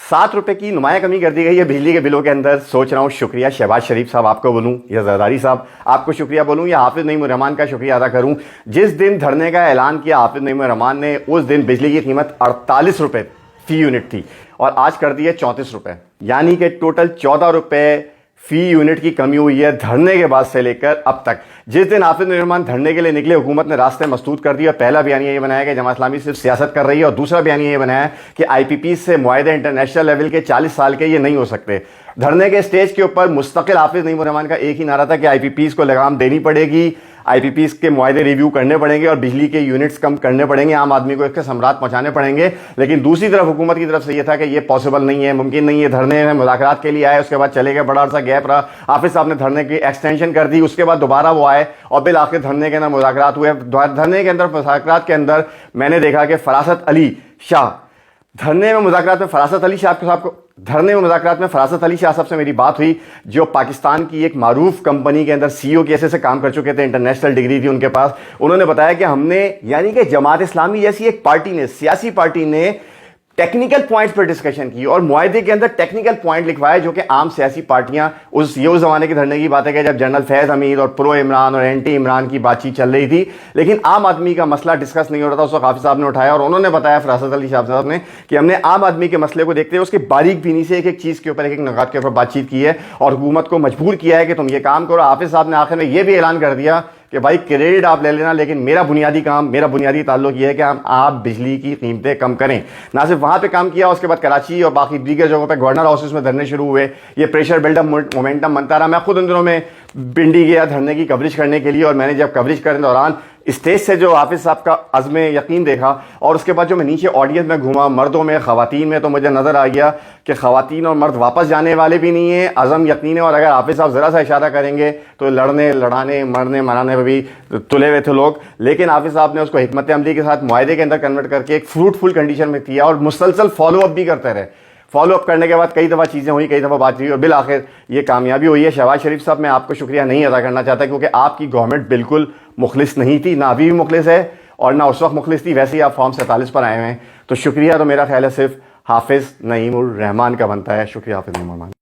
7 روپے کی نمایاں کمی کر دی گئی ہے بجلی کے بلوں کے اندر. سوچ رہا ہوں شکریہ شہباز شریف صاحب آپ کو بولوں یا زرداری صاحب آپ کو شکریہ بولوں یا حافظ نعیم الرحمان کا شکریہ ادا کروں. جس دن دھرنے کا اعلان کیا حافظ نعیم الرحمان نے اس دن بجلی کی قیمت 48 روپے فی یونٹ تھی اور آج کر دی ہے 34 روپے, یعنی کہ ٹوٹل 14 روپے فی یونٹ کی کمی ہوئی ہے دھرنے کے بعد سے لے کر اب تک. جس دن حافظ نعیم الرحمان دھرنے کے لیے نکلے حکومت نے راستے مسدود کر دیا. پہلا بیانیہ یہ بنایا کہ جماعت اسلامی صرف سیاست کر رہی ہے اور دوسرا بیانیہ یہ بنایا کہ آئی پی پی سے معاہدے انٹرنیشنل لیول کے 40 سال کے یہ نہیں ہو سکتے. دھرنے کے اسٹیج کے اوپر مستقل حافظ نعیم الرحمان کا ایک ہی نعرہ تھا کہ آئی پی پیز کو لگام دینی پڑے گی, آئی پی پیز کے معاہدے ریویو کرنے پڑیں گے اور بجلی کے یونٹس کم کرنے پڑیں گے, عام آدمی کو اس کے ثمرات پہنچانے پڑیں گے. لیکن دوسری طرف حکومت کی طرف سے یہ تھا کہ یہ پاسبل نہیں ہے, ممکن نہیں ہے. دھرنے میں مذاکرات کے لیے آئے, اس کے بعد چلے گئے, بڑا عرصہ گیپ رہا. حافظ صاحب نے دھرنے کی ایکسٹینشن کر دی, اس کے بعد دوبارہ وہ آئے اور بالآخر دھرنے کے اندر مذاکرات ہوئے. دھرنے کے اندر مذاکرات کے اندر میں نے دیکھا کہ فراست علی شاہ دھرنے میں مذاکرات میں فراست علی شاہ صاحب سے میری بات ہوئی, جو پاکستان کی ایک معروف کمپنی کے اندر سی او کے ایسے کام کر چکے تھے, انٹرنیشنل ڈگری تھی ان کے پاس. انہوں نے بتایا کہ ہم نے یعنی کہ جماعت اسلامی جیسی ایک پارٹی نے, سیاسی پارٹی نے ٹیکنیکل پوائنٹس پر ڈسکشن کی اور معاہدے کے اندر ٹیکنیکل پوائنٹ لکھوائے جو کہ عام سیاسی پارٹیاں اس زمانے کے دھرنے کی بات ہے کہ جب جنرل فیض حمید اور پرو عمران اور اینٹی عمران کی بات چیت چل رہی تھی, لیکن عام آدمی کا مسئلہ ڈسکس نہیں ہو رہا تھا. اس وقت حافظ صاحب نے اٹھایا اور انہوں نے بتایا, فراست علی شاہ صاحب نے, کہ ہم نے عام آدمی کے مسئلے کو دیکھتے ہوئے اس کے باریک بینی سے ایک ایک چیز کے اوپر, ایک ایک نکات کے اوپر بات چیت کی ہے اور حکومت کو مجبور کیا ہے کہ تم یہ کام کرو. حافظ صاحب نے آخر میں یہ بھی اعلان کر دیا کہ بھائی کریڈٹ آپ لے لینا, لیکن میرا بنیادی کام, میرا بنیادی تعلق یہ ہے کہ آپ بجلی کی قیمتیں کم کریں. نہ صرف وہاں پہ کام کیا, اس کے بعد کراچی اور باقی دیگر جگہوں پہ گورنر ہاؤسز میں دھرنے شروع ہوئے. یہ پریشر بلڈ اپ مومنٹم بنتا رہا. میں خود ان دنوں میں پنڈی گیا دھرنے کی کوریج کرنے کے لیے, اور میں نے جب کوریج کرنے دوران اسٹیج سے جو حافظ صاحب کا عزم یقین دیکھا اور اس کے بعد جو میں نیچے آڈینس میں گھوما, مردوں میں, خواتین میں, تو مجھے نظر آ گیا کہ خواتین اور مرد واپس جانے والے بھی نہیں ہیں, عزم یقین ہے. اور اگر حافظ صاحب ذرا سا اشارہ کریں گے تو لڑنے, لڑانے, مرنے, مرانے میں بھی تلے ہوئے تھے لوگ. لیکن حافظ صاحب نے اس کو حکمت عملی کے ساتھ معاہدے کے اندر کنورٹ کر کے ایک فروٹفل کنڈیشن میں کیا اور مسلسل فالو اپ بھی کرتے رہے. فالو اپ کرنے کے بعد کئی دفعہ چیزیں ہوئی, کئی دفعہ بات ہوئی اور بالآخر یہ کامیابی ہوئی ہے. شہباز شریف صاحب میں آپ کو شکریہ نہیں ادا کرنا چاہتا کیونکہ آپ کی گورنمنٹ بالکل مخلص نہیں تھی, نہ ابھی بھی مخلص ہے اور نہ اس وقت مخلص تھی. ویسے ہی آپ فارم 47 پر آئے ہوئے ہیں, تو شکریہ تو میرا خیال ہے صرف حافظ نعیم الرحمان کا بنتا ہے. شکریہ حافظ نعیم الرحمان.